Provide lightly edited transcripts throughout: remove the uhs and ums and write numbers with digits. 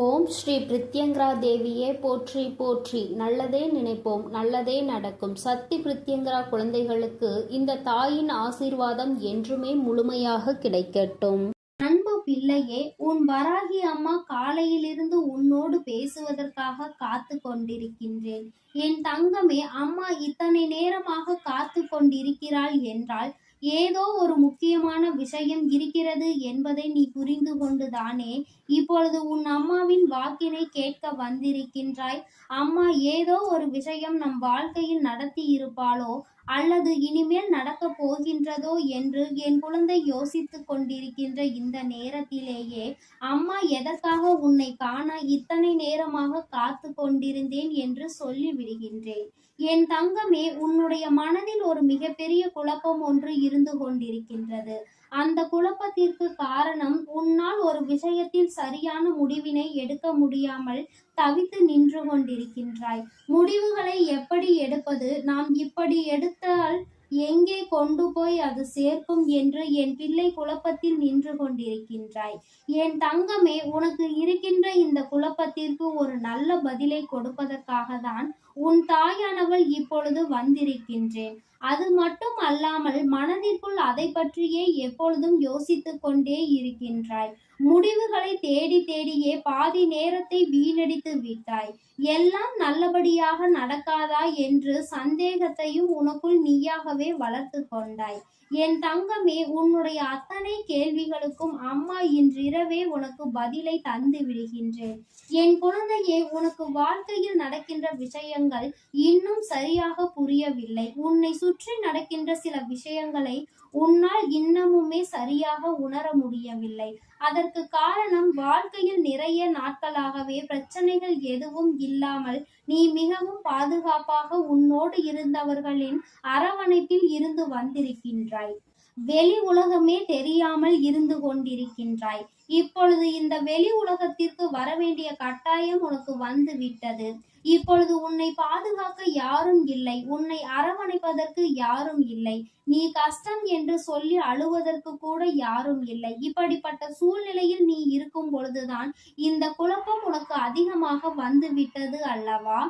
ஓம் ஸ்ரீ பிரித்யங்கரா தேவியே போற்றி போற்றி. நல்லதே நினைப்போம், நல்லதே நடக்கும். சக்தி பிரித்யங்கரா குழந்தைகளுக்கு இந்த தாயின் ஆசீர்வாதம் என்றுமே முழுமையாக கிடைக்கட்டும். அன்பு பிள்ளையே, உன் வராகி அம்மா காலையிலிருந்து உன்னோடு பேசுவதற்காக காத்து கொண்டிருக்கின்றேன். என் தங்கமே, அம்மா இத்தனை நேரமாக காத்து கொண்டிருக்கிறாள் என்றால் ஏதோ ஒரு முக்கியமான விஷயம் இருக்கிறது என்பதை நீ புரிந்து கொண்டுதானே இப்பொழுது உன் அம்மாவின் வாக்கினை கேட்க வந்திருக்கின்றாய். அம்மா ஏதோ ஒரு விஷயம் நம் வாழ்க்கையில் நடத்தி இருப்பாளோ அல்லது இனிமேல் நடக்கப் போகின்றதோ என்று என் குழந்தை யோசித்துக் கொண்டிருக்கின்ற இந்த நேரத்திலேயே அம்மா எதற்காக உன்னை காண இத்தனை நேரமாக காத்து கொண்டிருந்தேன் என்று சொல்லி விடுகின்றேன். என் தங்கமே, உன்னுடைய மனதில் ஒரு மிகப்பெரிய குழப்பம் ஒன்று இருந்து கொண்டிருக்கின்றது. அந்த குழப்பத்திற்கு காரணம் உன்னால் ஒரு விஷயத்தில் சரியான முடிவினை எடுக்க முடியாமல் தவித்து நின்று கொண்டிருக்கின்றாய். முடிவுகளை எப்படி எடுப்பது, நாம் இப்படி எடுத்தால் எங்கே கொண்டு போய் அது சேர்க்கும் என்று என் பிள்ளை குழப்பத்தில் நின்று கொண்டிருக்கின்றாய். என் தங்கமே, உனக்கு இருக்கின்ற இந்த குழப்பத்திற்கு ஒரு நல்ல பதிலை கொடுப்பதற்காக தான் உன் தாயானவள் இப்பொழுது வந்திருக்கின்றேன். அது மட்டும் அல்லாமல் மனதிற்குள் அதை பற்றியே எப்பொழுதும் யோசித்துக் கொண்டே இருக்கின்றாய். முடிவுகளை தேடி தேடியே பாதி நேரத்தை வீணடித்து விட்டாய். எல்லாம் நல்லபடியாக நடக்காதா என்று சந்தேகத்தையும் உனக்குள் நீயாகவே வளர்த்து கொண்டாய். என் தங்கமே, உன்னுடைய அத்தனை கேள்விகளுக்கும் அம்மா இன்றிரவே உனக்கு பதிலை தந்து விடுகின்றேன். என் குழந்தையே, உனக்கு வாழ்க்கையில் நடக்கின்ற விஷயங்கள் இன்னும் சரியாக புரியவில்லை. உன்னை சுற்றி நடக்கின்ற சில விஷயங்களை உன்னால் இன்னமுமே சரியாக உணர முடியவில்லை. அதற்கு காரணம் வாழ்க்கையில் நிறைய நாட்களாகவே பிரச்சனைகள் எதுவும் இல்லாமல் நீ மிகவும் பாதுகாப்பாக உன்னோடு இருந்தவர்களின் அரவணைப்பில் இருந்து வந்திருக்கின்றாய். வெளி உலகமே தெரியாமல் இருந்து கொண்டிருக்கின்றாய். இப்பொழுது இந்த வெளி உலகத்திற்கு வரவேண்டிய கட்டாயம் உனக்கு வந்து விட்டது. இப்பொழுது உன்னை பாதுகாக்க யாரும் இல்லை, உன்னை அரவணைப்பதற்கு யாரும் இல்லை, நீ கஷ்டம் என்று சொல்லி அழுவதற்கு கூட யாரும் இல்லை. இப்படிப்பட்ட சூழ்நிலையில் நீ இருக்கும் பொழுதுதான் இந்த குழப்பம் உனக்கு அதிகமாக வந்து விட்டது அல்லவா?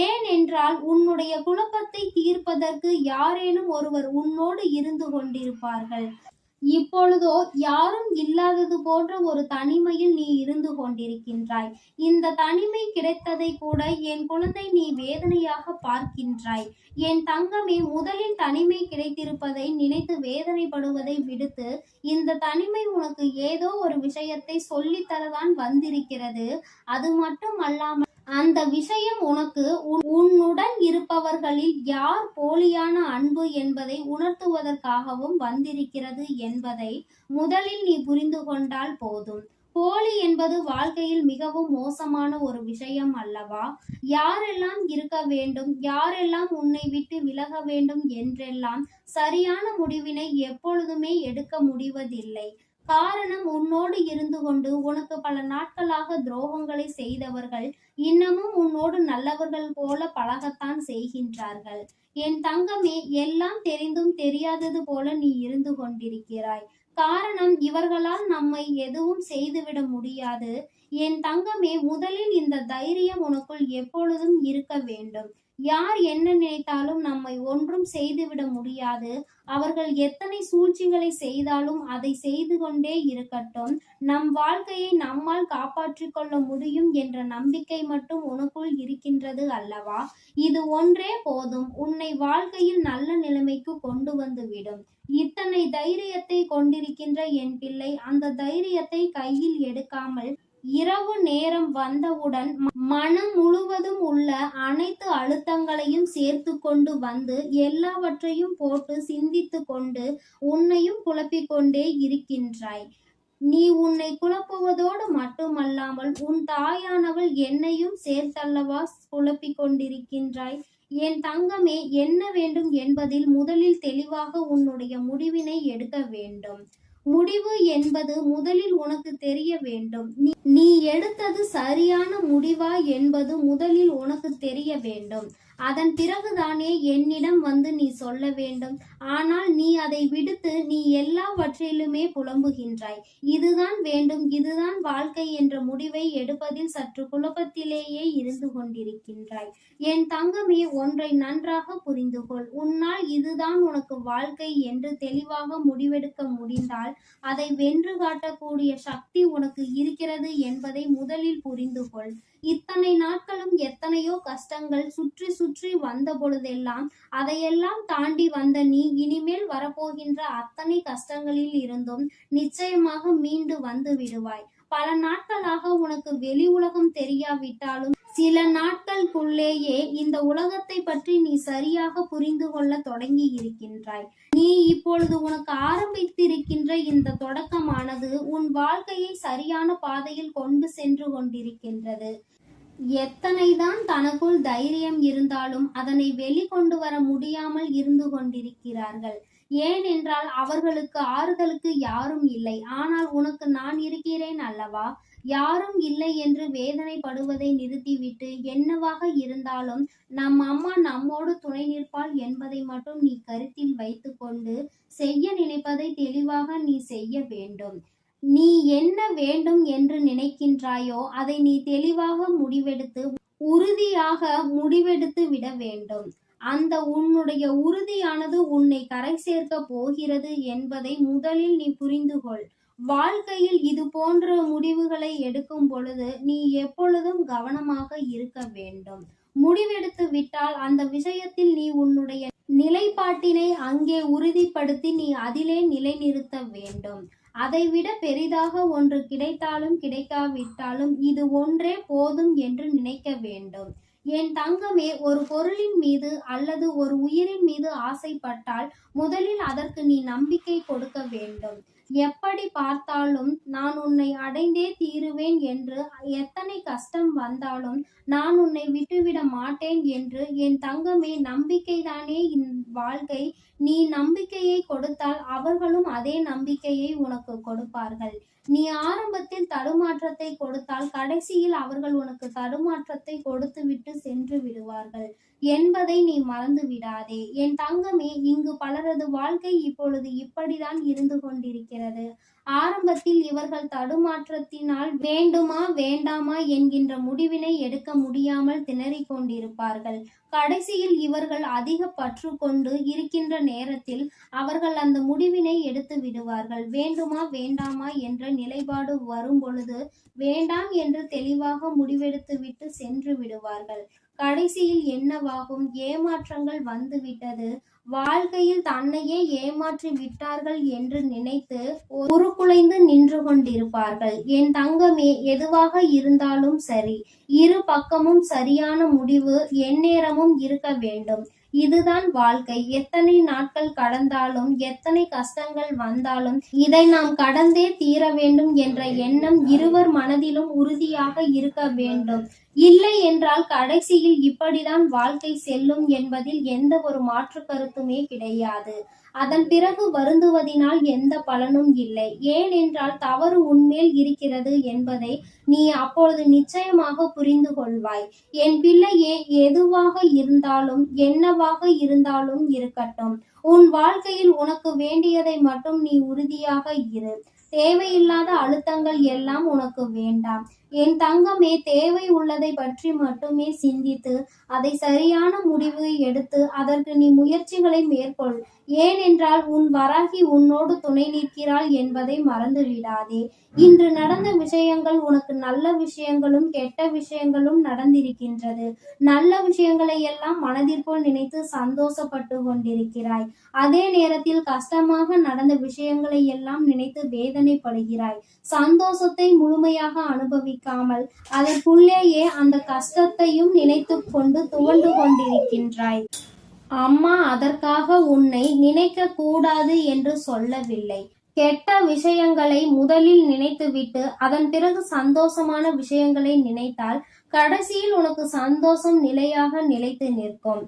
ஏனென்றால் உன்னுடைய குழப்பத்தை தீர்ப்பதற்கு யாரேனும் ஒருவர் உன்னோடு இருந்து கொண்டிருப்பார்கள். இப்பொழுதோ யாரும் இல்லாதது போன்ற ஒரு தனிமையில் நீ இருந்து கொண்டிருக்கின்றாய். இந்த தனிமை கிடைத்ததை கூட என் குழந்தை நீ வேதனையாக பார்க்கின்றாய். என் தங்கமே, முதலில் தனிமை கிடைத்திருப்பதை நினைத்து வேதனைப்படுவதை விடுத்து இந்த தனிமை உனக்கு ஏதோ ஒரு விஷயத்தை சொல்லித்தரதான் வந்திருக்கிறது. அது மட்டும் அல்லாமல் அந்த விஷயம் உனக்கு உன்னுடன் இருப்பவர்களில் யார் போலியான அன்பு என்பதை உணர்த்துவதற்காகவும் வந்திருக்கிறது என்பதை முதலில் நீ புரிந்து கொண்டால் போதும். போலி என்பது வாழ்க்கையில் மிகவும் மோசமான ஒரு விஷயம் அல்லவா? யாரெல்லாம் இருக்க வேண்டும், யாரெல்லாம் உன்னை விட்டு விலக வேண்டும் என்றெல்லாம் சரியான முடிவினை எப்பொழுதுமே எடுக்க முடிவதில்லை. காரணம், உன்னோடு இருந்து கொண்டு உனக்கு பல நாட்களாக துரோகங்களை செய்தவர்கள் இன்னமும் உன்னோடு நல்லவர்கள் போல பழகத்தான் செய்கின்றார்கள். என் தங்கமே, எல்லாம் தெரிந்தும் தெரியாதது போல நீ இருந்து கொண்டிருக்கிறாய். காரணம், இவர்களால் நம்மை எதுவும் செய்துவிட முடியாது. என் தங்கமே, முதலில் இந்த தைரியம் உனக்குள் எப்பொழுதும் இருக்க வேண்டும். யார் என்ன நினைத்தாலும் நம்மை ஒன்றும் செய்துவிட முடியாது. அவர்கள் எத்தனை சூழ்ச்சிகளை செய்தாலும் அதை செய்து கொண்டே இருக்கட்டும். நம் வாழ்க்கையை நம்மால் காப்பாற்றிக் கொள்ள முடியும் என்ற நம்பிக்கை மட்டும் உனக்குள் இருக்கின்றது அல்லவா? இது ஒன்றே போதும், உன்னை வாழ்க்கையில் நல்ல நிலைமைக்கு கொண்டு வந்து விடும். இத்தனை தைரியத்தை கொண்டிருக்கின்ற என் பிள்ளை அந்த தைரியத்தை கையில் எடுக்காமல் இரவு நேரம் வந்தவுடன் மனம் முழுவதும் உள்ள அனைத்து அழுத்தங்களையும் சேர்த்து கொண்டு வந்து எல்லாவற்றையும் போட்டு சிந்தித்து கொண்டு உன்னையும் குழப்பிக் கொண்டே இருக்கின்றாய். நீ உன்னை குழப்புவதோடு மட்டுமல்லாமல் உன் தாயானவள் என்னையும் சேர்த்தல்லவா குழப்பிக் கொண்டிருக்கின்றாய். என் தங்கமே, என்ன வேண்டும் என்பதில் முதலில் தெளிவாக உன்னுடைய முடிவினை எடுக்க வேண்டும். முடிவு என்பது முதலில் உனக்கு தெரிய வேண்டும். நீ எடுத்தது சரியான முடிவா என்பது முதலில் உனக்கு தெரிய வேண்டும். அதன் பிறகுதானே என்னிடம் வந்து நீ சொல்ல வேண்டும். ஆனால் நீ அதை விடுத்து நீ எல்லாவற்றிலுமே புலம்புகின்றாய். இதுதான் வேண்டும், இதுதான் வாழ்க்கை என்ற முடிவை எடுப்பதில் சற்று குழப்பத்திலேயே இருந்து கொண்டிருக்கின்றாய். என் தங்கமே, ஒன்றை நன்றாக புரிந்து கொள். உன்னால் இதுதான் உனக்கு வாழ்க்கை என்று தெளிவாக முடிவெடுக்க முடிந்தால் அதை வென்று காட்டக்கூடிய சக்தி உனக்கு இருக்கிறது என்பதை முதலில் புரிந்து கொள். இத்தனை நாட்களும் எத்தனையோ கஷ்டங்கள் சுற்றி சுற்றி வந்த பொழுதெல்லாம் அதையெல்லாம் தாண்டி வந்த நீ இனிமேல் வரப்போகின்ற அத்தனை கஷ்டங்களில் இருந்தும் நிச்சயமாக மீண்டு வந்து விடுவாய். பல நாட்களாக உனக்கு வெளி உலகம் தெரியாவிட்டாலும் சில நாட்களுக்குள்ளேயே இந்த உலகத்தை பற்றி நீ சரியாக புரிந்து கொள்ள தொடங்கி இருக்கின்றாய். நீ இப்பொழுது உனக்கு ஆரம்பித்திருக்கின்ற இந்த தொடக்கமானது உன் வாழ்க்கையை சரியான பாதையில் கொண்டு சென்று கொண்டிருக்கின்றது. எத்தனைதான் தனக்குள் தைரியம் இருந்தாலும் அதனை வெளிக்கொண்டு வர முடியாமல் இருந்து கொண்டிருக்கிறார்கள். ஏனென்றால் அவர்களுக்கு ஆறுதலுக்கு யாரும் இல்லை. ஆனால் உனக்கு நான் இருக்கிறேன் அல்லவா? யாரும் இல்லை என்று வேதனைப்படுவதை நிறுத்திவிட்டு என்னவாக இருந்தாலும் நம் அம்மா நம்மோடு துணை நிற்பாள் என்பதை மட்டும் நீ கருத்தில் வைத்து கொண்டு செய்ய நினைப்பதை தெளிவாக நீ செய்ய வேண்டும். நீ என்ன வேண்டும் என்று நினைக்கின்றாயோ அதை நீ தெளிவாக முடிவெடுத்து உறுதியாக முடிவெடுத்து விட வேண்டும். அந்த உன்னுடைய உறுதியானது உன்னை கரை சேர்க்க போகிறது என்பதை முதலில் நீ புரிந்து கொள். வாழ்க்கையில் இது போன்ற முடிவுகளை எடுக்கும் பொழுது நீ எப்பொழுதும் கவனமாக இருக்க வேண்டும். முடிவெடுத்து விட்டால் அந்த விஷயத்தில் நீ உன்னுடைய நிலைப்பாட்டினை அங்கே உறுதிப்படுத்தி நீ அதிலே நிலைநிறுத்த வேண்டும். அதைவிட பெரிதாக ஒன்று கிடைத்தாலும் கிடைக்காவிட்டாலும் இது ஒன்றே போதும் என்று நினைக்க வேண்டும். என் தங்கமே, ஒரு பொருளின் மீது அல்லது ஒரு உயிரின் மீது ஆசைப்பட்டால் முதலில் அதற்கு நீ நம்பிக்கை கொடுக்க வேண்டும். எப்படி பார்த்தாலும் நான் உன்னை அடைந்தே தீருவேன் என்று எத்தனை கஷ்டம் வந்தாலும் நான் உன்னை விட்டுவிட மாட்டேன் என்று என் தங்கமே, நம்பிக்கைதானே வாழ்க்கை. நீ நம்பிக்கையை கொடுத்தால் அவர்களும் அதே நம்பிக்கையை உனக்கு கொடுப்பார்கள். நீ ஆரம்பத்தில் தடுமாற்றத்தை கொடுத்தால் கடைசியில் அவர்கள் உனக்கு தடுமாற்றத்தை கொடுத்துவிட்டு சென்று விடுவார்கள் என்பதை நீ மறந்து விடாதே. என் தங்கமே, இங்கு பலரது வாழ்க்கை இப்பொழுது இப்படிதான் இருந்து கொண்டிருக்கிறது. ஆரம்பத்தில் இவர்கள் தடுமாற்றத்தினால் வேண்டுமா வேண்டாமா என்கின்ற முடிவினை எடுக்க முடியாமல் திணறிக் கொண்டிருப்பார்கள். கடைசியில் இவர்கள் அதிக பற்று கொண்டு இருக்கின்ற நேரத்தில் அவர்கள் அந்த முடிவினை எடுத்து விடுவார்கள். வேண்டுமா வேண்டாமா என்ற நிலைப்பாடு வரும் பொழுது வேண்டாம் என்று தெளிவாக முடிவெடுத்து விட்டு சென்று விடுவார்கள். கடைசியில் என்னவாகும்? ஏமாற்றங்கள் வந்து விட்டது, வாழ்க்கையில் தன்னையே ஏமாற்றி விட்டார்கள் என்று நினைத்து உருக்குலைந்து நின்று கொண்டிருப்பார்கள். என் தங்கமே, எதுவாக இருந்தாலும் சரி, இரு பக்கமும் சரியான முடிவு எந்நேரமும் இருக்க வேண்டும். இதுதான் வாழ்க்கை. எத்தனை நாட்கள் கடந்தாலும் எத்தனை கஷ்டங்கள் வந்தாலும் இதை நாம் கடந்தே தீர வேண்டும் என்ற எண்ணம் இருவர் மனதிலும் உறுதியாக இருக்க வேண்டும். இல்லை என்றால் கடைசியில் இப்படிதான் வாழ்க்கை செல்லும் என்பதில் எந்த ஒரு மாற்று கருத்துமே கிடையாது. அதன் பிறகு வருந்துவதினால் எந்த பலனும் இல்லை. ஏனென்றால் தவறு உன்மேல் இருக்கிறது என்பதை நீ அப்பொழுது நிச்சயமாக புரிந்து கொள்வாய். என் பிள்ளையே, எதுவாக இருந்தாலும் என்னவாக இருந்தாலும் இருக்கட்டும், உன் வாழ்க்கையில் உனக்கு வேண்டியதை மட்டும் நீ உறுதியாக இரு. தேவையில்லாத அழுத்தங்கள் எல்லாம் உனக்கு வேண்டாம். என் தங்கமே, தேவை உள்ளதை பற்றி மட்டுமே சிந்தித்து அதை சரியான முடிவு எடுத்து அதற்கு நீ முயற்சிகளை மேற்கொள். ஏனென்றால் உன் வராகி உன்னோடு துணை நிற்கிறாள் என்பதை மறந்து விடாதே. இன்று நடந்த விஷயங்கள் உனக்கு நல்ல விஷயங்களும் கெட்ட விஷயங்களும் நடந்திருக்கின்றது. நல்ல விஷயங்களை எல்லாம் மனதிற்குள் நினைத்து சந்தோஷப்பட்டு கொண்டிருக்கிறாய். அதே நேரத்தில் கஷ்டமாக நடந்த விஷயங்களை எல்லாம் நினைத்து வேதனைப்படுகிறாய். சந்தோஷத்தை முழுமையாக அனுபவிக்காமல் அதற்குள்ளேயே அந்த கஷ்டத்தையும் நினைத்து கொண்டு துவண்டு கொண்டிருக்கின்றாய். அம்மா அதற்காக உன்னை நினைக்க கூடாது என்று சொல்லவில்லை. கெட்ட விஷயங்களை முதலில் நினைத்துவிட்டு அதன் பிறகு சந்தோஷமான விஷயங்களை நினைத்தால் கடைசியில் உனக்கு சந்தோஷம் நிலையாக நிலைத்து நிற்கும்.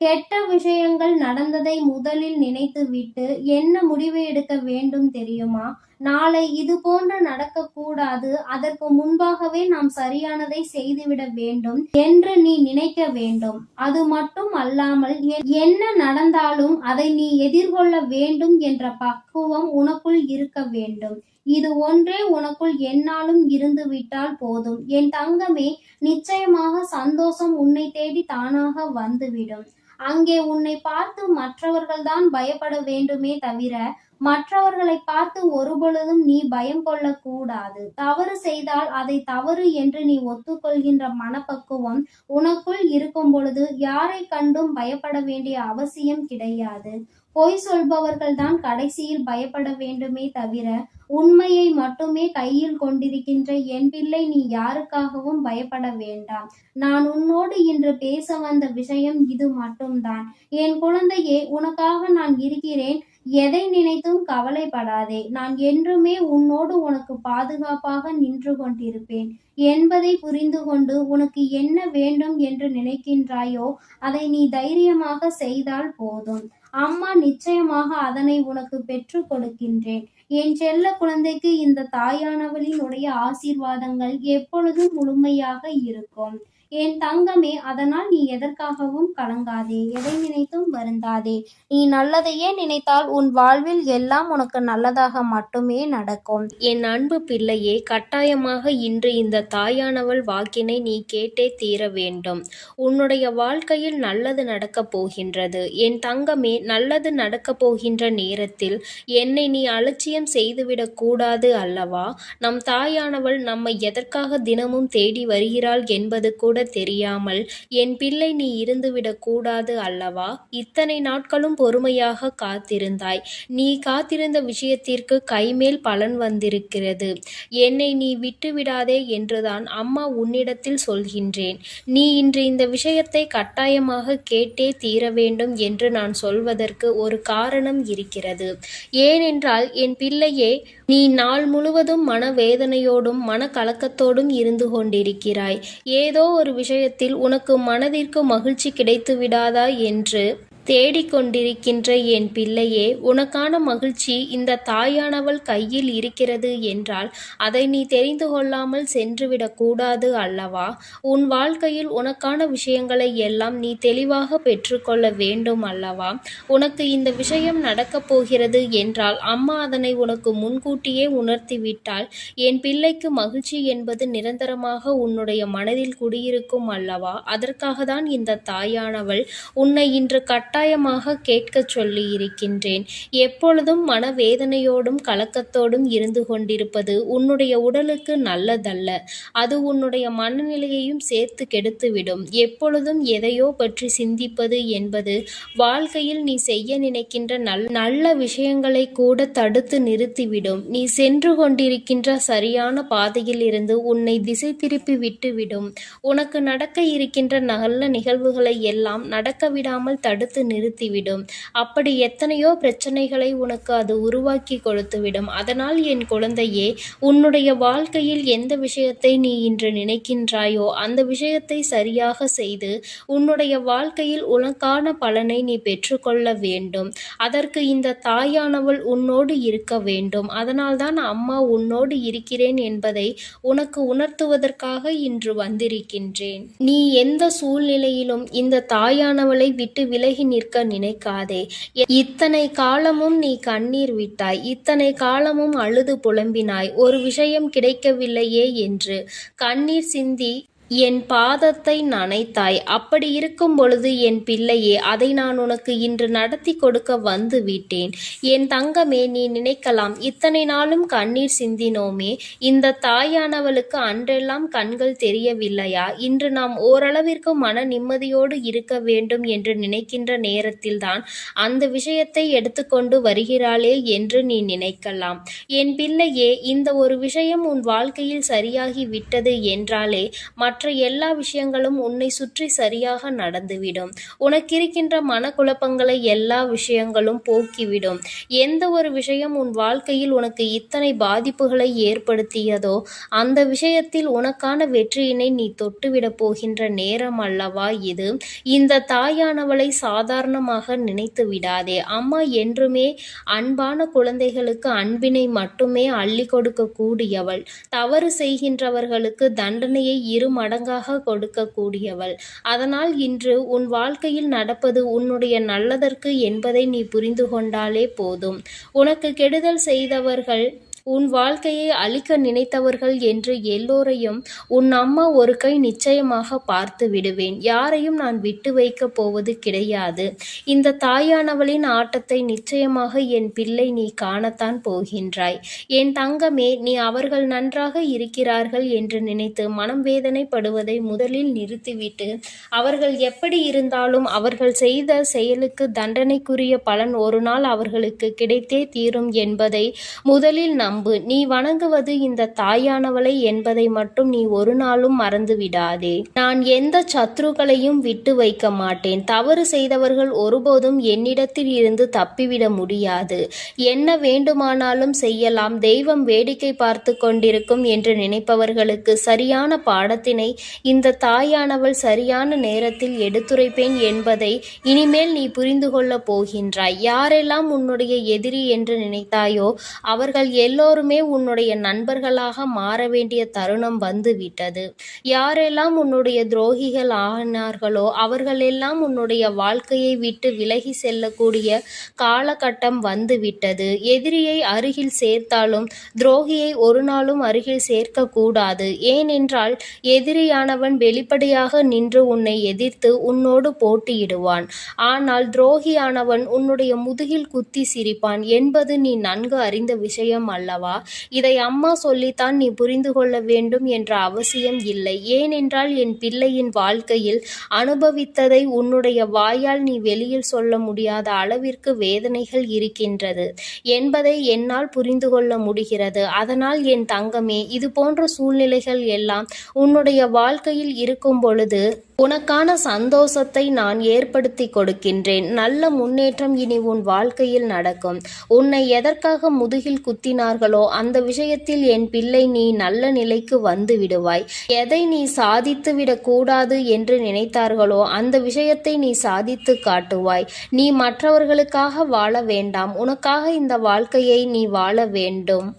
கெட்ட விஷயங்கள் நடந்ததை முதலில் நினைத்துவிட்டு என்ன முடிவு எடுக்க வேண்டும் தெரியுமா? நாளை இது போன்று நடக்கக்கூடாது, அதற்கு முன்பாகவே நாம் சரியானதை செய்துவிட வேண்டும் என்று நீ நினைக்க வேண்டும். அது மட்டும் அல்லாமல் என்ன நடந்தாலும் அதை நீ எதிர்கொள்ள வேண்டும் என்ற பக்குவம் உனக்குள் இருக்க வேண்டும். இது ஒன்றே உனக்குள் எந்நாளும் இருந்துவிட்டால் போதும் என் தங்கமே. நிச்சயமாக சந்தோஷம் உன்னை தேடி தானாக வந்துவிடும். அங்கே உன்னை பார்த்து மற்றவர்கள்தான் பயப்பட வேண்டுமே தவிர மற்றவர்களை பார்த்து ஒருபொழுதும் நீ பயம் கொள்ளக்கூடாது. தவறு செய்தால் அதை தவறு என்று நீ ஒத்துக்கொள்கின்ற மனப்பக்குவம் உனக்குள் இருக்கும் பொழுது யாரை கண்டும் பயப்பட வேண்டிய அவசியம் கிடையாது. பொய் சொல்பவர்கள் தான் கடைசியில் பயப்பட வேண்டுமே தவிர உண்மையை மட்டுமே கையில் கொண்டிருக்கின்ற என் பிள்ளை, நீ யாருக்காகவும் பயப்பட வேண்டாம். நான் உன்னோடு இன்று பேச வந்த விஷயம் இது மட்டும்தான். என் குழந்தையே, உனக்காக நான் இருக்கிறேன். எதை நினைத்தும் கவலைப்படாதே. நான் என்றுமே உன்னோடு உனக்கு பாதுகாப்பாக நின்று கொண்டிருப்பேன் என்பதை புரிந்து கொண்டு உனக்கு என்ன வேண்டும் என்று நினைக்கின்றாயோ அதை நீ தைரியமாக செய்தால் போதும். அம்மா நிச்சயமாக அதனை உனக்கு பெற்று கொடுக்கின்றேன். என் செல்ல குழந்தைக்கு இந்த தாயானவளின் உடைய ஆசீர்வாதங்கள் எப்பொழுதும் முழுமையாக இருக்கும். என் தங்கமே, அதனால் நீ எதற்காகவும் கலங்காதே, எதை நினைத்தும் வருந்தாதே. நீ நல்லதையே நினைத்தால் உன் வாழ்வில் எல்லாம் உனக்கு நல்லதாக மட்டுமே நடக்கும். என் அன்பு பிள்ளையே, கட்டாயமாக இன்று இந்த தாயானவள் வாக்கினை நீ கேட்டே தீர வேண்டும். உன்னுடைய வாழ்க்கையில் நல்லது நடக்கப் போகின்றது. என் தங்கமே, நல்லது நடக்கப் போகின்ற நேரத்தில் என்னை நீ அலட்சியம் செய்துவிடக் கூடாது அல்லவா? நம் தாயானவள் நம்மை எதற்காக தினமும் தேடி வருகிறாள் என்பது கூட தெரியாமல் என் பிள்ளை நீ இருந்துவிடக் கூடாது அல்லவா? இத்தனை நாட்களும் பொறுமையாக காத்திருந்தாய். நீ காத்திருந்த விஷயத்திற்கு கைமேல் பலன் வந்திருக்கிறது. என்னை நீ விட்டுவிடாதே என்றுதான் அம்மா உன்னிடத்தில் சொல்கின்றேன். நீ இன்று இந்த விஷயத்தை கட்டாயமாக கேட்டே தீர வேண்டும் என்று நான் சொல்வதற்கு ஒரு காரணம் இருக்கிறது. ஏனென்றால் என் பிள்ளையே, நீ நாள் முழுவதும் மனவேதனையோடும் மனக்கலக்கத்தோடும் இருந்து கொண்டிருக்கிறாய். ஏதோ ஒரு விஷயத்தில் உனக்கு மனதிற்கு மகிழ்ச்சி கிடைத்து விடாதா என்று தேடிக்கொண்டிருக்கின்ற என் பிள்ளையே, உனக்கான மகிழ்ச்சி இந்த தாயானவள் கையில் இருக்கிறது என்றால் அதை நீ தெரிந்து கொள்ளாமல் சென்றுவிடக் கூடாது அல்லவா? உன் வாழ்க்கையில் உனக்கான விஷயங்களை எல்லாம் நீ தெளிவாக பெற்றுக்கொள்ள வேண்டும் அல்லவா? உனக்கு இந்த விஷயம் நடக்கப் போகிறது என்றால் அம்மா அதனை உனக்கு முன்கூட்டியே உணர்த்திவிட்டால் என் பிள்ளைக்கு மகிழ்ச்சி என்பது நிரந்தரமாக உன்னுடைய மனதில் குடியிருக்கும் அல்லவா? அதற்காக தான் இந்த தாயானவள் உன்னை இன்று கட்டாயமாக கேட்கச் சொல்லி இருக்கின்றேன். எப்பொழுதும் மனவேதனையோடும் கலக்கத்தோடும் இருந்து கொண்டிருப்பது உன்னுடைய உடலுக்கு நல்லதல்ல. அது உன்னுடைய மனநிலையையும் சேர்த்து கெடுத்துவிடும். எப்பொழுதும் எதையோ பற்றி சிந்திப்பது என்பது வாழ்க்கையில் நீ செய்ய நினைக்கின்ற நல்ல விஷயங்களை கூட தடுத்து நிறுத்திவிடும். நீ சென்று கொண்டிருக்கின்ற சரியான பாதையில் இருந்து உன்னை திசை திருப்பி விட்டுவிடும். உனக்கு நடக்க இருக்கின்ற நல்ல நிகழ்வுகளை எல்லாம் நடக்க விடாமல் தடுத்து நிறுத்திவிடும். அப்படி எத்தனையோ பிரச்சனைகளை உனக்கு அது உருவாக்கி கொடுத்துவிடும். அதனால் என் குழந்தையே, உன்னுடைய வாழ்க்கையில் எந்த விஷயத்தை நீ இன்று நினைக்கின்றாயோ அந்த விஷயத்தை சரியாக செய்து உன்னுடைய வாழ்க்கையில் உனக்கான பலனை நீ பெற்றுக்கொள்ள வேண்டும். அதற்கு இந்த தாயானவள் உன்னோடு இருக்க வேண்டும். அதனால்தான் அம்மா உன்னோடு இருக்கிறேன் என்பதை உனக்கு உணர்த்துவதற்காக இன்று வந்திருக்கின்றேன். நீ எந்த சூழ்நிலையிலும் இந்த தாயானவளை விட்டு விலகி நிற்க நினைக்காதே. இத்தனை காலமும் நீ கண்ணீர் விட்டாய், இத்தனை காலமும் அழுது புலம்பினாய், ஒரு விஷயம் கிடைக்கவில்லையே என்று கண்ணீர் சிந்தி என் பாதத்தை நனைத்தாய். அப்படி இருக்கும் பொழுது என் பிள்ளையே, அதை நான் உனக்கு இன்று நடத்தி கொடுக்க வந்து விட்டேன். என் தங்கமே, நீ நினைக்கலாம், இத்தனை நாளும் கண்ணீர் சிந்தினோமே, இந்த தாயானவளுக்கு அன்றெல்லாம் கண்கள் தெரியவில்லையா? இன்று நாம் ஓரளவிற்கு மன நிம்மதியோடு இருக்க வேண்டும் என்று நினைக்கின்ற நேரத்தில்தான் அந்த விஷயத்தை எடுத்துக்கொண்டு வருகிறாளே என்று நீ நினைக்கலாம். என் பிள்ளையே, இந்த ஒரு விஷயம் உன் வாழ்க்கையில் சரியாகி விட்டது என்றாலே மற்ற எல்லா விஷயங்களும் உன்னை சுற்றி சரியாக நடந்துவிடும். உனக்கிருக்கின்ற மனக்குழப்பங்களை எல்லா விஷயங்களும் போக்கிவிடும். எந்த ஒரு விஷயம் உன் வாழ்க்கையில் உனக்கு இத்தனை பாதிப்புகளை ஏற்படுத்தியதோ அந்த விஷயத்தில் உனக்கான வெற்றியினை நீ தொட்டுவிடப் போகின்ற நேரம் அல்லவா இது. இந்த தாயானவளை சாதாரணமாக நினைத்து விடாதே. அம்மா என்றுமே அன்பான குழந்தைகளுக்கு அன்பினை மட்டுமே அள்ளி கொடுக்க கூடியவள். தவறு செய்கின்றவர்களுக்கு தண்டனையை 2 மடங்காக கொடுக்க கூடியவள். அதனால் இன்று உன் வாழ்க்கையில் நடப்பது உன்னுடைய நல்லதற்கு என்பதை நீ புரிந்து கொண்டாலே போதும். உனக்கு கெடுதல் செய்தவர்கள், உன் வாழ்க்கையை அழிக்க நினைத்தவர்கள் என்று எல்லோரையும் உன் அம்மா ஒரு கை நிச்சயமாக பார்த்து விடுவேன். யாரையும் நான் விட்டு வைக்கப் போவது கிடையாது. இந்த தாயானவளின் ஆட்டத்தை நிச்சயமாக என் பிள்ளை நீ காணத்தான் போகின்றாய். என் தங்கமே, நீ அவர்கள் நன்றாக இருக்கிறார்கள் என்று நினைத்து மனம் வேதனைப்படுவதை முதலில் நிறுத்திவிட்டு, அவர்கள் எப்படி இருந்தாலும் அவர்கள் செய்த செயலுக்கு தண்டனைக்குரிய பலன் ஒரு நாள் அவர்களுக்கு கிடைத்தே தீரும் என்பதை முதலில் நம்பு. நீ வணங்குவது இந்த தாயானவளை என்பதை மட்டும் நீ ஒரு நாளும் மறந்து விடாதே. நான் எந்த சத்ருக்களையும் விட்டு வைக்க மாட்டேன். தவறு செய்தவர்கள் ஒருபோதும் என்னிடத்தில் இருந்து தப்பிவிட முடியாது. என்ன வேண்டுமானாலும் செய்யலாம், தெய்வம் வேடிக்கை பார்த்து கொண்டிருக்கும் என்று நினைப்பவர்களுக்கு சரியான பாடத்தினை இந்த தாயானவள் சரியான நேரத்தில் எடுத்துரைப்பேன் என்பதை இனிமேல் நீ புரிந்து கொள்ளப் போகின்றாய். யாரெல்லாம் உன்னுடைய எதிரி என்று நினைத்தாயோ அவர்கள் எல்லோருமே உன்னுடைய நண்பர்களாக மாற வேண்டிய தருணம் வந்து விட்டது. யாரெல்லாம் உன்னுடைய துரோகிகள் ஆனார்களோ அவர்களெல்லாம் உன்னுடைய வாழ்க்கையை விட்டு விலகி செல்லக்கூடிய காலகட்டம் வந்து விட்டது. எதிரியை அருகில் சேர்த்தாலும் துரோகியை ஒரு நாளும் அருகில் சேர்க்க கூடாது. ஏனென்றால் எதிரியானவன் வெளிப்படையாக நின்று உன்னை எதிர்த்து உன்னோடு போட்டியிடுவான். ஆனால் துரோகியானவன் உன்னுடைய முதுகில் குத்தி சிரிப்பான் என்பது நீ நன்கு அறிந்த விஷயம் அல்லவா. இதை அம்மா சொல்லித்தான் நீ புரிந்து கொள்ள வேண்டும் என்ற அவசியம் இல்லை. ஏனென்றால் என் பிள்ளையின் வாழ்க்கையில் அனுபவித்ததை உன்னுடைய வாயால் நீ வெளியில் சொல்ல முடியாத அளவிற்கு வேதனைகள் இருக்கின்றது என்பதை என்னால் புரிந்து கொள்ள முடிகிறது. அதனால் என் தங்கமே, இது போன்ற சூழ்நிலைகள் எல்லாம் உன்னுடைய வாழ்க்கையில் இருக்கும் பொழுது உனக்கான சந்தோஷத்தை நான் ஏற்படுத்தி கொடுக்கின்றேன். நல்ல முன்னேற்றம் இனி உன் வாழ்க்கையில் நடக்கும். உன்னை எதற்காக முதுகில் குத்தினார்களோ அந்த விஷயத்தில் என் பிள்ளை நீ நல்ல நிலைக்கு வந்து விடுவாய். எதை நீ சாதித்து விடக்கூடாது என்று நினைத்தார்களோ அந்த விஷயத்தை நீ சாதித்து காட்டுவாய். நீ மற்றவர்களுக்காக வாழ வேண்டாம், உனக்காக இந்த வாழ்க்கையை நீ வாழ வேண்டும்.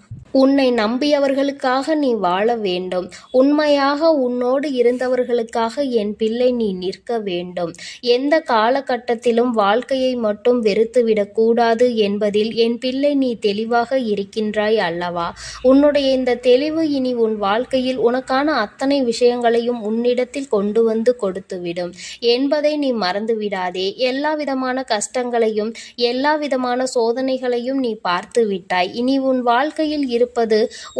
உன்னை நம்பியவர்களுக்காக நீ வாழ வேண்டும். உண்மையாக உன்னோடு இருந்தவர்களுக்காக என் பிள்ளை நீ நிற்க வேண்டும். எந்த காலகட்டத்திலும் வாழ்க்கையை மட்டும் வெறுத்துவிடக்கூடாது என்பதில் என் பிள்ளை நீ தெளிவாக இருக்கின்றாய் அல்லவா. உன்னுடைய இந்த தெளிவு இனி உன் வாழ்க்கையில் உனக்கான அத்தனை விஷயங்களையும் உன்னிடத்தில் கொண்டு வந்து கொடுத்துவிடும் என்பதை நீ மறந்துவிடாதே. எல்லா விதமான கஷ்டங்களையும் எல்லா விதமான சோதனைகளையும் நீ பார்த்து விட்டாய். இனி உன் வாழ்க்கையில் இருப்பது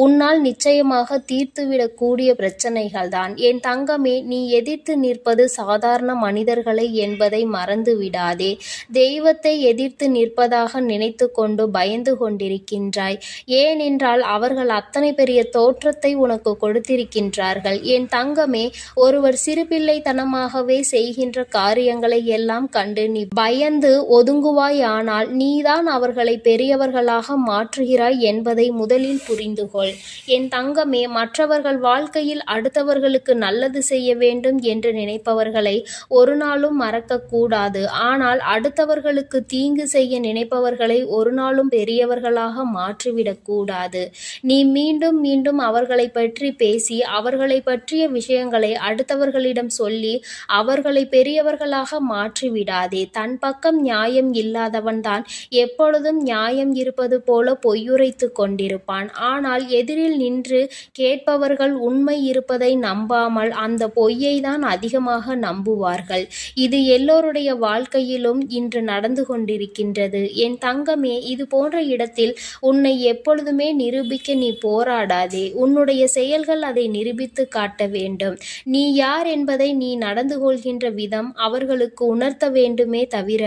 உன்னால் நிச்சயமாக தீர்த்துவிடக்கூடிய பிரச்சனைகள் தான். என் தங்கமே, நீ எதிர்த்து நிற்பது சாதாரண மனிதர்களை என்பதை மறந்து விடாதே. தெய்வத்தை எதிர்த்து நிற்பதாக நினைத்து கொண்டு பயந்து கொண்டிருக்கின்றாய். ஏனென்றால் அவர்கள் அத்தனை பெரிய தோற்றத்தை உனக்கு கொடுத்திருக்கின்றார்கள். என் தங்கமே, ஒருவர் சிறுபிள்ளைத்தனமாகவே செய்கின்ற காரியங்களை எல்லாம் கண்டு நீ பயந்து ஒதுங்குவாய். ஆனால் நீதான் அவர்களை பெரியவர்களாக மாற்றுகிறாய் என்பதை முதலில் புரிந்துகொள். என் தங்கமே, மற்றவர்கள் வாழ்க்கையில் அடுத்தவர்களுக்கு நல்லது செய்ய வேண்டும் என்று நினைப்பவர்களை ஒரு நாளும் மறக்கக்கூடாது. ஆனால் அடுத்தவர்களுக்கு தீங்கு செய்ய நினைப்பவர்களை ஒரு நாளும் பெரியவர்களாக மாற்றிவிடக்கூடாது. நீ மீண்டும் மீண்டும் அவர்களை பற்றி பேசி அவர்களை பற்றிய விஷயங்களை அடுத்தவர்களிடம் சொல்லி அவர்களை பெரியவர்களாக மாற்றிவிடாதே. தன் பக்கம் நியாயம் இல்லாதவன்தான் எப்பொழுதும் நியாயம் இருப்பது போல பொய்யுரைத்து கொண்டிருப்பான். ஆனால் எதிரில் நின்று கேட்பவர்கள் உண்மை இருப்பதை நம்பாமல் அந்த பொய்யை தான் அதிகமாக நம்புவார்கள். இது எல்லோருடைய வாழ்க்கையிலும் இன்று நடந்து கொண்டிருக்கின்றது. என் தங்கமே, இது போன்ற இடத்தில் உன்னை எப்பொழுதுமே நிரூபிக்க நீ போராடாதே. உன்னுடைய செயல்கள் அதை நிரூபித்து காட்ட வேண்டும். நீ யார் என்பதை நீ நடந்து கொள்கின்ற விதம் அவர்களுக்கு உணர்த்த வேண்டுமே தவிர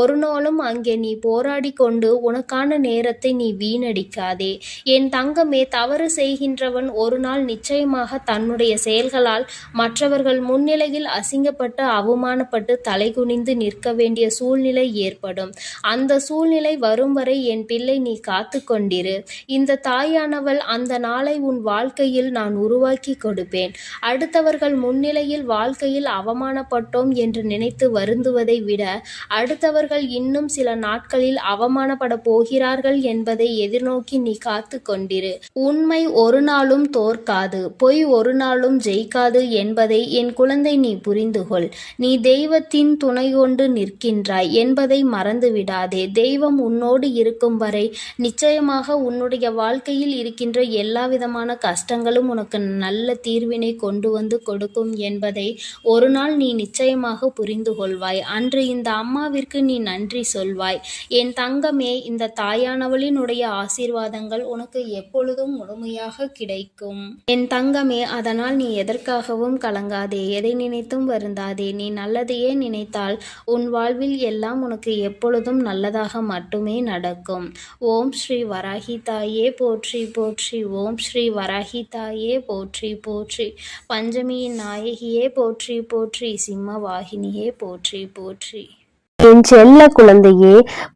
ஒரு நாளும் அங்கே நீ போராடி கொண்டு உனக்கான நேரத்தை நீ வீணடிக்காதே. என் தங்கமே, தவறு செய்கின்றவன் ஒரு நாள் நிச்சயமாக தன்னுடைய செயல்களால் மற்றவர்கள் முன்னிலையில் அசிங்கப்பட்டு அவமானப்பட்டு தலைகுனிந்து நிற்க வேண்டிய சூழ்நிலை ஏற்படும். அந்த சூழ்நிலை வரும் வரை என் பிள்ளை நீ காத்து கொண்டிரு. இந்த தாயானவள் அந்த நாளை உன் வாழ்க்கையில் நான் உருவாக்கி கொடுப்பேன். அடுத்தவர்கள் முன்னிலையில் வாழ்க்கையில் அவமானப்பட்டோம் என்று நினைத்து வருந்துவதை விட அடுத்தவர்கள் இன்னும் சில நாட்களில் அவமானப்பட போகிறார்கள் என்பதை எதிர்நோக்கி நீ காத்து கொண்டிரு. உண்மை ஒரு நாளும் தோற்காது, பொய் ஒரு நாளும் ஜெயிக்காது என்பதை என் குழந்தை நீ புரிந்துகொள். நீ தெய்வத்தின் துணை கொண்டு நிற்கின்றாய் என்பதை மறந்து விடாதே. தெய்வம் உன்னோடு இருக்கும் வரை நிச்சயமாக உன்னுடைய வாழ்க்கையில் இருக்கின்ற எல்லா விதமான கஷ்டங்களும் உனக்கு நல்ல தீர்வினை கொண்டு வந்து கொடுக்கும் என்பதை ஒரு நாள் நீ நிச்சயமாக புரிந்து கொள்வாய். அன்று இந்த அம்மாவிற்கு நீ நன்றி சொல்வாய். என் தங்கமே, இந்த தாயானவளினுடைய ஆசீர்வாதங்கள் உனக்கு எப்பொழுதும் முழுமையாக கிடைக்கும். என் தங்கமே, அதனால் நீ எதற்காகவும் கலங்காதே, எதை நினைத்தும் வருந்தாதே. நீ நல்லதையே நினைத்தால் உன் வாழ்வில் எல்லாம் உனக்கு எப்பொழுதும் நல்லதாக மட்டுமே நடக்கும். ஓம் ஸ்ரீ வராகி தாயே போற்றி போற்றி. ஓம் ஸ்ரீ வராகி தாயே போற்றி போற்றி. பஞ்சமியின் நாயகியே போற்றி போற்றி. சிம்ம வாகினியே போற்றி போற்றி. என் செல்ல குழந்தையே,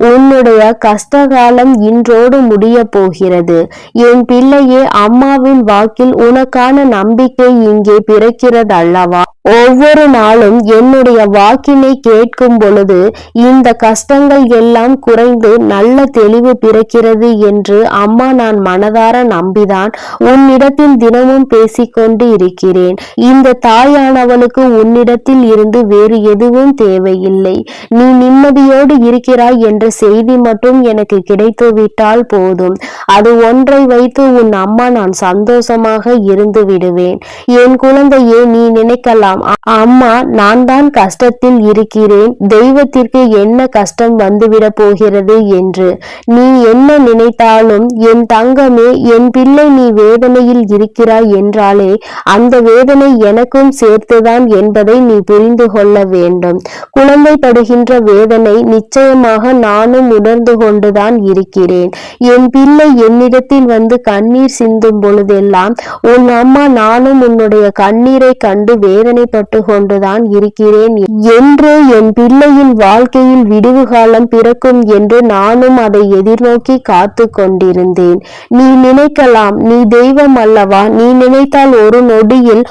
உன்னுடைய கஷ்டகாலம் இன்றோடு முடிய போகிறது. என் பிள்ளையே, அம்மாவின் வாக்கில் உனக்கான நம்பிக்கை இங்கே பிறக்கிறதல்லவா? ஒவ்வொரு நாளும் என்னுடைய வாக்கினை கேட்கும் பொழுது இந்த கஷ்டங்கள் எல்லாம் குறைந்து நல்ல தெளிவு பிறக்கிறது என்று அம்மா நான் மனதார நம்பிதான் உன்னிடத்தில் தினமும் பேசிக்கொண்டு இருக்கிறேன். இந்த தாயானவளுக்கு உன்னிடத்தில் இருந்து வேறு எதுவும் தேவையில்லை. நீ நிம்மதியோடு இருக்கிறாய் என்ற செய்தி மட்டும் எனக்கு கிடைத்துவிட்டால் போதும். அது ஒன்றை வைத்து உன் அம்மா நான் சந்தோஷமாக இருந்து விடுவேன். என் குழந்தையே, நீ நினைக்கலாம், அம்மா நான் தான் கஷ்டத்தில் இருக்கிறேன், தெய்வத்திற்கு என்ன கஷ்டம் வந்துவிட போகிறது என்று. நீ என்ன நினைத்தாலும் என் தங்கமே, என் பிள்ளை நீ வேதனையில் இருக்கிறாய் என்றாலே அந்த வேதனை எனக்கும் சேர்த்துதான் என்பதை நீ புரிந்து கொள்ள வேண்டும். குழந்தை படுகின்ற வேதனை நிச்சயமாக நானும் உணர்ந்து கொண்டுதான் இருக்கிறேன். என் பிள்ளை என்னிடத்தில் வந்து கண்ணீர் சிந்தும் பொழுதெல்லாம் உன் அம்மா நானும் உன்னுடைய கண்ணீரை கண்டு வேதனைப்பட்டு கொண்டுதான் இருக்கிறேன் என்று, என் பிள்ளையின் வாழ்க்கையில் விடிவு காலம் பிறக்கும் என்று நானும் அதை எதிர்நோக்கி காத்து கொண்டிருந்தேன். நீ நினைக்கலாம், நீ தெய்வம் அல்லவா, நீ நினைத்தால் ஒரு நொடியில்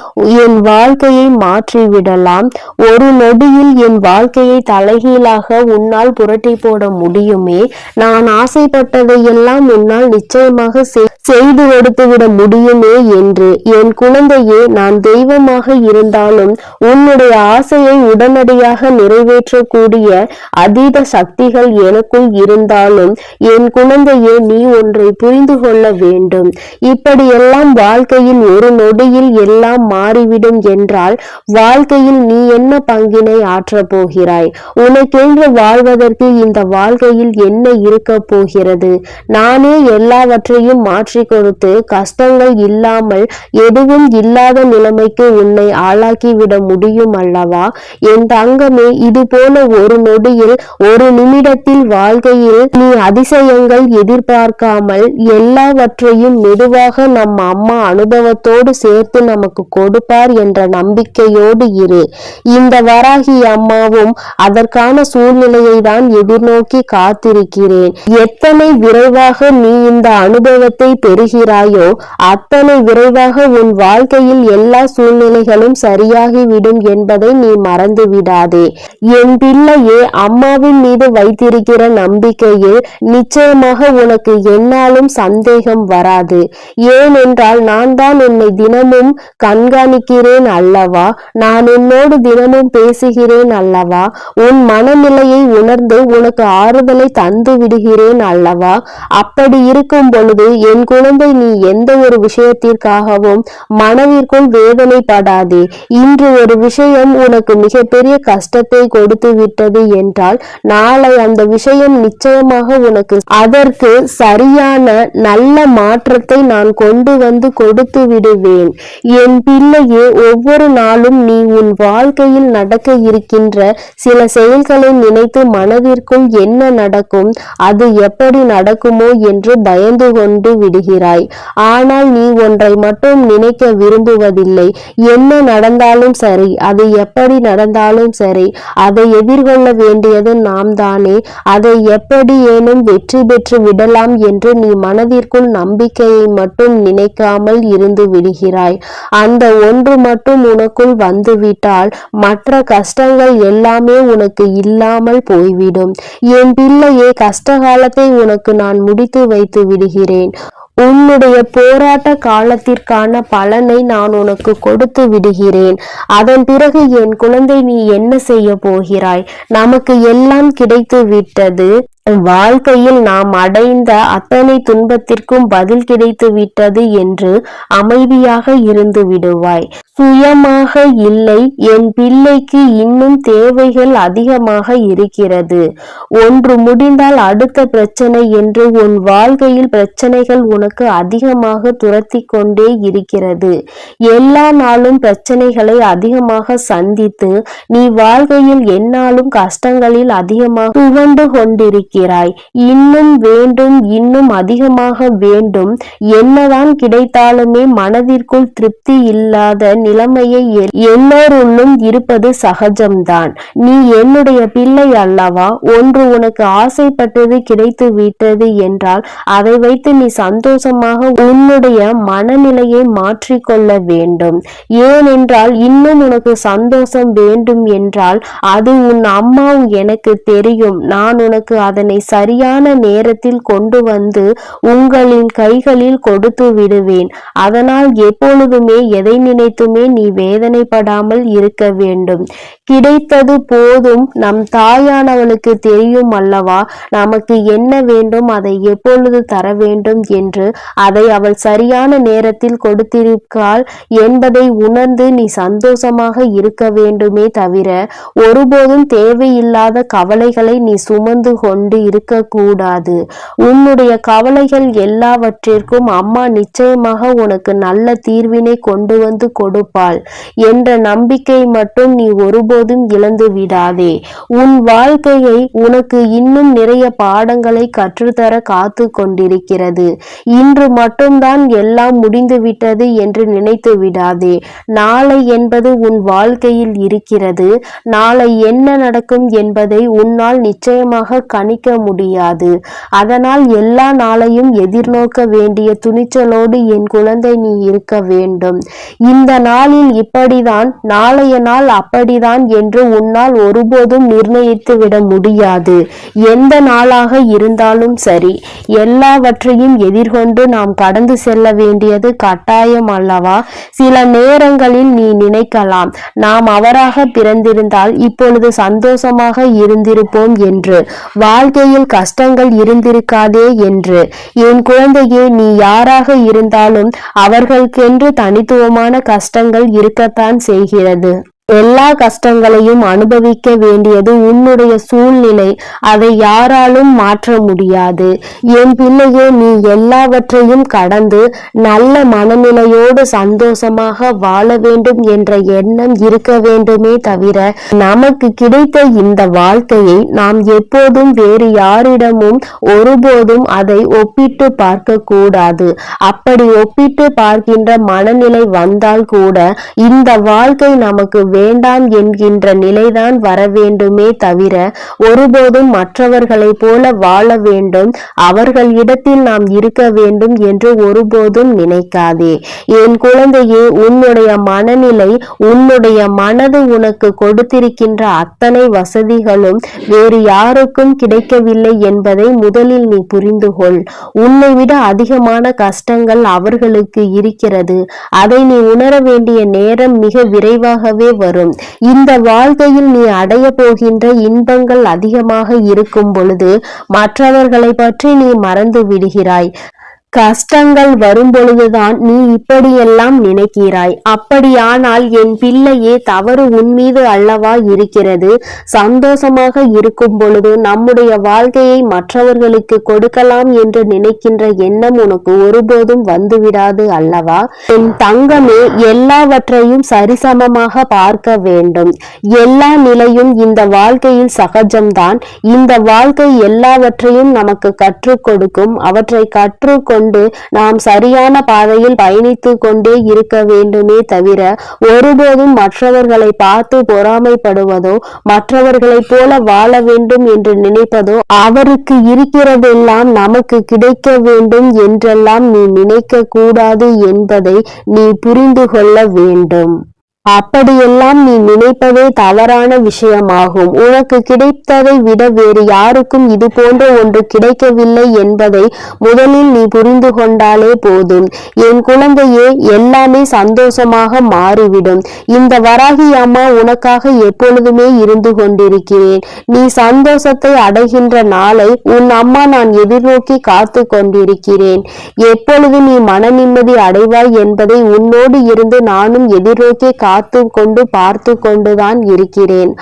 என் வாழ்க்கையை மாற்றிவிடலாம், ஒரு நொடியில் என் வாழ்க்கையை தலைகீழாக உன்னால் புரட்டி போட முடியுமே, நான் ஆசைப்பட்டதையெல்லாம் உன்னால் நிச்சயமாக செய்து கொடுத்துவிட முடியுமே என்று. என் குழந்தையே, நான் தெய்வமாக இருந்தாலும் உன்னுடைய ஆசையை உடனடியாக நிறைவேற்றக்கூடிய அதீத சக்திகள் எனக்குள் இருந்தாலும் என் குழந்தையே, நீ ஒன்றை புரிந்து கொள்ள வேண்டும். இப்படியெல்லாம் வாழ்க்கையில் ஒரு நொடியில் எல்லாம் மாறிவிடும் என்றால் வாழ்க்கையில் நீ என்ன பங்கினை ஆற்றப் போகிறாய்? உனக்கென்று வாழ்வதற்கு இந்த வாழ்க்கையில் என்ன இருக்க போகிறது? நானே எல்லாவற்றையும் மாற்றி கொடுத்து கஷ்டங்கள் இல்லாமல் எதுவும் இல்லாத நிலைமைக்கு உன்னை ஆளாக்கிவிட முடியும் அல்லவா? என் தங்கமே, இது போல ஒரு நொடியில் ஒரு நிமிடத்தில் வாழ்க்கையில் நீ அதிசயங்கள் எதிர்பார்க்காமல் எல்லாவற்றையும் மெதுவாக நம் அம்மா அனுபவத்தோடு சேர்த்து நமக்கு கொடுப்பார் என்ற நம்பிக்கையோடு இரு. இந்த வராகி அம்மாவும் அதற்கான சூழ்நிலையை தான் எதிர்நோக்கி காத்திருக்கிறேன். எத்தனை விரைவாக நீ இந்த அனுபவத்தை பெறுகிறாயோ அத்தனை விரைவாக உன் வாழ்க்கையில் எல்லா சூழ்நிலைகளும் சரியாகிவிடும் என்பதை நீ மறந்து விடாதே. என் பிள்ளையே, அம்மாவின் மீது வைத்திருக்கிற நம்பிக்கையில் நிச்சயமாக உனக்கு என்னாலும் சந்தேகம் வராது. ஏனென்றால் நான் தான் உன்னை தினமும் கண்காணிக்கிறேன் அல்லவா, நான் உன்னோடு தினமும் பேசுகிறேன் அல்லவா, உன் மனநிலையை உணர்ந்து உனக்கு ஆறுதலை தந்து விடுகிறேன் அல்லவா. அப்படி இருக்கும் பொழுது என் குழந்தை, நீ எந்த ஒரு விஷயத்திற்காகவும் மனதிற்குள் வேதனைப்படாதே. இன்று ஒரு விஷயம் உனக்கு மிகப்பெரிய கஷ்டத்தை கொடுத்து விட்டது என்றால் நாளை அந்த விஷயம் நிச்சயமாக உனக்கு அதற்கு சரியான நல்ல மாற்றத்தை நான் கொண்டு வந்து கொடுத்து விடுவேன். என் பிள்ளையே, ஒவ்வொரு நாளும் நீ உன் வாழ்க்கையில் நடக்க இருக்கின்ற சில செயல்களை நினைத்து மனதிற்குள் என்ன நடக்கும், அது எப்படி நடக்குமோ என்று பயந்து கொண்டு விடுகிறாய். விரும்புகிறாய். ஆனால் நீ ஒன்றை மட்டும் நினைக்க விரும்புவதில்லை. என்ன நடந்தாலும் சரி, அது எப்படி நடந்தாலும் சரி, அதை எதிர்கொள்ள வேண்டியது நாம் தானே. அதை எப்படி ஏனும் வெற்றி பெற்று விடலாம் என்று நீ மனதிற்குள் நம்பிக்கையை மட்டும் நினைக்காமல் இருந்து விடுகிறாய். அந்த ஒன்று மட்டும் உனக்குள் வந்துவிட்டால் மற்ற கஷ்டங்கள் எல்லாமே உனக்கு இல்லாமல் போய்விடும். என் பிள்ளையே, கஷ்டகாலத்தை உனக்கு நான் முடித்து வைத்து விடுகிறேன். உன்னுடைய போராட்ட காலத்திற்கான பலனை நான் உனக்கு கொடுத்து விடுகிறேன். அதன் பிறகு என் குழந்தை, நீ என்ன செய்ய போகிறாய்? நமக்கு எல்லாம் கிடைத்து விட்டது. வாழ்க்கையில் நாம் அடைந்த அத்தனை துன்பத்திற்கும் பதில் கிடைத்து விட்டது என்று அமைதியாக இருந்து விடுவாய். சுயமாக இல்லை, என் பிள்ளைக்கு இன்னும் தேவைகள் அதிகமாக இருக்கிறது. ஒன்று முடிந்தால் அடுத்த பிரச்சனை என்று உன் வாழ்க்கையில் பிரச்சனைகள் உனக்கு அதிகமாக துரத்தி கொண்டே இருக்கிறது. எல்லா நாளும் பிரச்சனைகளை அதிகமாக சந்தித்து நீ வாழ்க்கையில் எந்நாளும் கஷ்டங்களில் அதிகமாக துவண்டு கொண்டிருக்கிறாய். இன்னும் வேண்டும், இன்னும் அதிகமாக வேண்டும். என்னதான் கிடைத்தாலுமே மனதிற்குள் திருப்தி இல்லாத நிலைமையை எல்லோருள்ளும் இருப்பது சகஜம்தான். நீ என்னுடைய பிள்ளை அல்லவா? ஒன்று உனக்கு ஆசைப்பட்டது கிடைத்து விட்டது என்றால் அதை வைத்து நீ சந்தோஷமாக உன்னுடைய மனநிலையை மாற்றிக்கொள்ள வேண்டும். ஏனென்றால் இன்னும் உனக்கு சந்தோஷம் வேண்டும் என்றால் அது உன் அம்மா எனக்கு தெரியும். நான் உனக்கு அதனை சரியான நேரத்தில் கொண்டு வந்து உங்களின் கைகளில் கொடுத்து விடுவேன். அதனால் எப்பொழுதுமே எதை நினைத்துமே நீ வேதனைப்படாமல் இருக்க வேண்டும். கிடைத்தது போதும். நம் தாயானவளுக்கு தெரியும் அல்லவா நமக்கு என்ன வேண்டும், அதை எப்பொழுது தர வேண்டும் என்று. அதை அவள் சரியான நேரத்தில் கொடுத்திருக்காள் என்பதை உணர்ந்து நீ சந்தோஷமாக இருக்க வேண்டுமே தவிர ஒருபோதும் தேவையில்லாத கவலைகளை நீ சுமந்து கொண்டு இருக்கக்கூடாது. உன்னுடைய கவலைகள் எல்லாவற்றிற்கும் அம்மா நிச்சயமாக உனக்கு நல்ல தீர்வினை கொண்டு வந்து கொடுப்பாள் என்ற நம்பிக்கை மட்டும் நீ ஒருபோதும் இழந்து விடாதே. உன் வாழ்க்கையை உனக்கு இன்னும் நிறைய பாடங்களை கற்றுத்தர காத்து கொண்டிருக்கிறது. இன்று மட்டும்தான் எல்லாம் முடிந்துவிட்டது என்று நினைத்து விடாதே. நாளை என்பது உன் வாழ்க்கையில் இருக்கிறது. நாளை என்ன நடக்கும் என்பதை உன்னால் நிச்சயமாக கணிக்க முடியாது. அதனால் எல்லா நாளையும் எதிர்நோக்க வேண்டிய துணிச்சலோடு என் குழந்தை நீ இருக்க வேண்டும். இந்த நாளில் இப்படிதான், நாளைய நாள் அப்படிதான் என்று உன்னால் ஒருபோதும் நிர்ணயித்து விட முடியாது. எந்த நாளாக இருந்தாலும் சரி, எல்லாவற்றையும் எதிர்கொண்டு நாம் கடந்து செல்ல வேண்டியது கட்டாயம் அல்லவா? சில நேரங்களில் நீ நினைக்கலாம், நாம் அவராக பிறந்திருந்தால் இப்பொழுது சந்தோஷமாக இருந்திருப்போம் என்று, வாழ்க்கையில் கஷ்டங்கள் இருந்திருக்காதே என்று. என் குழந்தையே, நீ யாராக இருந்தாலும் அவர்களுக்கென்று தனித்துவமான கஷ்டங்கள் இருக்கத்தான் செய்கிறது. எல்லா கஷ்டங்களையும் அனுபவிக்க வேண்டியது உன்னுடைய சூழ்நிலை. அதை யாராலும் மாற்ற முடியாது. என் பிள்ளையே, நீ எல்லாவற்றையும் கடந்து நல்ல மனநிலையோடு சந்தோஷமாக வாழ வேண்டும் என்ற எண்ணம் இருக்க வேண்டுமே தவிர நமக்கு கிடைத்த இந்த வாழ்க்கையை நாம் எப்போதும் வேறு யாரிடமும் ஒருபோதும் அதை ஒப்பிட்டு பார்க்க கூடாது. அப்படி ஒப்பிட்டு பார்க்கின்ற மனநிலை வந்தால் கூட இந்த வாழ்க்கை நமக்கு வேண்டாம் என்கின்ற நிலைதான் வர வேண்டுமே தவிர ஒருபோதும் மற்றவர்களை போல வாழ வேண்டும், அவர்கள் இடத்தில் நாம் இருக்க வேண்டும் என்று ஒருபோதும் நினைக்காதே. என் குழந்தையே, உன்னுடைய மனநிலை, உன்னுடைய மனது உனக்கு கொடுத்திருக்கின்ற அத்தனை வசதிகளும் வேறு யாருக்கும் கிடைக்கவில்லை என்பதை முதலில் நீ புரிந்து கொள். உன்னை விட அதிகமான கஷ்டங்கள் அவர்களுக்கு இருக்கிறது. அதை நீ உணர வேண்டிய நேரம் மிக விரைவாகவே வரும். இந்த வாழ்க்கையில் நீ அடைய போகின்ற இன்பங்கள் அதிகமாக இருக்கும் பொழுது மற்றவர்களை பற்றி நீ மறந்து விடுகிறாய். கஷ்டங்கள் வரும் பொழுதுதான் நீ இப்படியெல்லாம் நினைக்கிறாய். அப்படியானால் என் பிள்ளையே, தவறு உன் மீது அல்லவா இருக்கிறது? சந்தோஷமாக இருக்கும் பொழுது நம்முடைய வாழ்க்கையை மற்றவர்களுக்கு கொடுக்கலாம் என்று நினைக்கின்ற எண்ணம் உனக்கு ஒருபோதும் வந்துவிடாது அல்லவா? என் தங்கமே, எல்லாவற்றையும் சரிசமமாக பார்க்க வேண்டும். எல்லா நிலையும் இந்த வாழ்க்கையில் சகஜம்தான். இந்த வாழ்க்கை எல்லாவற்றையும் நமக்கு கற்றுக் கொடுக்கும். அவற்றை கற்றுக்கொண்டு கொண்டு நாம் சரியான பாதையில் பயணித்து கொண்டே இருக்க வேண்டுமே தவிர ஒருபோதும் மற்றவர்களை பார்த்து பொறாமைப்படுவதோ மற்றவர்களைப் போல வாழ வேண்டும் என்று நினைப்பதோ அவருக்கு இருக்கிறதெல்லாம் நமக்கு கிடைக்க வேண்டும் என்றெல்லாம் நீ நினைக்க கூடாது என்பதை நீ புரிந்து கொள்ள வேண்டும். அப்படியெல்லாம் நீ நினைப்பதே தவறான விஷயமாகும். உனக்கு கிடைத்ததை விட வேறு யாருக்கும் இது போன்ற ஒன்று கிடைக்கவில்லை என்பதை முதலில் நீ புரிந்து கொண்டாலே போதும். என் குழந்தையே, எல்லாமே சந்தோஷமாக மாறிவிடும். இந்த வராகி அம்மா உனக்காக எப்பொழுதுமே இருந்து கொண்டிருக்கிறேன். நீ சந்தோஷத்தை அடைகின்ற நாளை உன் அம்மா நான் எதிர்நோக்கி காத்து கொண்டிருக்கிறேன். எப்பொழுது நீ மன நிம்மதி அடைவாய் என்பதை உன்னோடு இருந்து நானும் எதிர்நோக்கி காத்து கொண்டு பார்த்து கொண்டுதான் இருக்கிறேன்.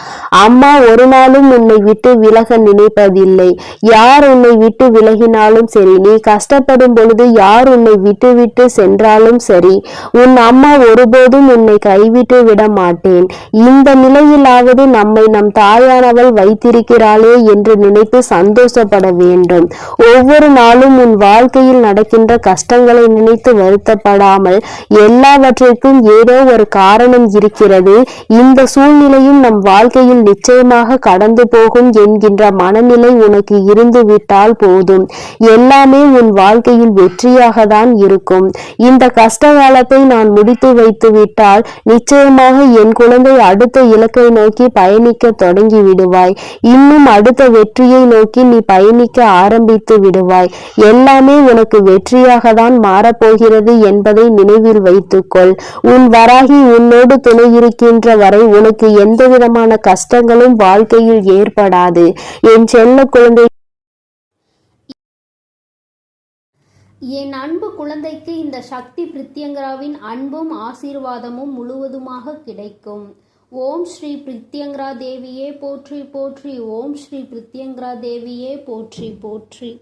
அம்மா ஒரு நாளும் உன்னை விட்டு விலக நினைப்பதில்லை. யார் உன்னை விட்டு விலகினாலும் சரி, நீ கஷ்டப்படும் பொழுது யார் உன்னை விட்டு விட்டு சென்றாலும் சரி, உன் அம்மா ஒருபோதும் உன்னை கைவிட்டு விட மாட்டேன். இந்த நிலையிலாவது நம்மை நம் தாயானவள் வைத்திருக்கிறாளே என்று நினைத்து சந்தோஷப்பட வேண்டும். ஒவ்வொரு நாளும் உன் வாழ்க்கையில் நடக்கின்ற கஷ்டங்களை நினைத்து வருத்தப்படாமல் எல்லாவற்றிற்கும் ஏதோ ஒரு காரணம் இருக்கிறது, இந்த சூழ்நிலையும் நம் வாழ்க்கையில் நிச்சயமாக கடந்து போகும் என்கின்ற மனநிலை உனக்கு இருந்து விட்டால் போதும். எல்லாமே உன் வாழ்க்கையில் வெற்றியாக தான் இருக்கும். இந்த கஷ்ட காலத்தை நான் முடித்து வைத்து விட்டால் நிச்சயமாக என் குழந்தை அடுத்த இலக்கை நோக்கி பயணிக்க தொடங்கி விடுவாய். இன்னும் அடுத்த வெற்றியை நோக்கி நீ பயணிக்க ஆரம்பித்து விடுவாய். எல்லாமே உனக்கு வெற்றியாக தான் மாறப்போகிறது என்பதை நினைவில் வைத்துக்கொள். உன் வராகி உன்னோடு துணை இருக்கின்ற வரை உனக்கு எந்த விதமான கஷ்டங்களும் வாழ்க்கையில் ஏற்படாது. என் செல்ல குழந்தை, என் அன்பு குழந்தைக்கு இந்த சக்தி பிரித்யங்கராவின் அன்பும் ஆசீர்வாதமும் முழுவதுமாக கிடைக்கும். ஓம் ஸ்ரீ பிரித்யங்கரா தேவியே போற்றி போற்றி. ஓம் ஸ்ரீ பிரித்யங்கரா தேவியே போற்றி போற்றி.